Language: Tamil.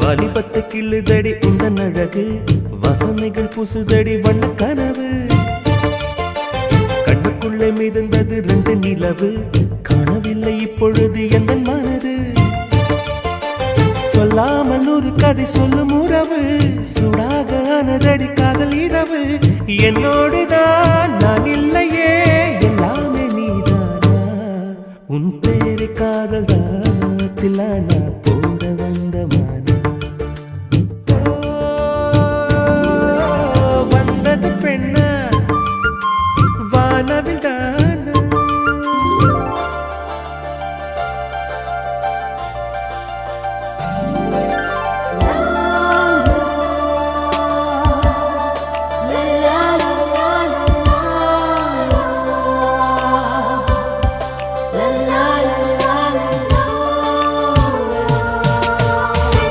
வாலிபத்து கிள்ளுதடி இந்த அழகு வசனைகள் புசுதடி வண்ண கனவு கண்ணுக்குள்ளே மிதந்தது 2 நிலவு காணவில்லை இப்பொழுது எந்த மனது சொல்லாமல் ஒரு கதை சொல்லும் உறவு சூடாக ஆனதடி காதல் இரவு என்னோடுதான் நான் இல்லையே எல்லாமே நீதானா உன் பேரு காதல் தான் தில்லானா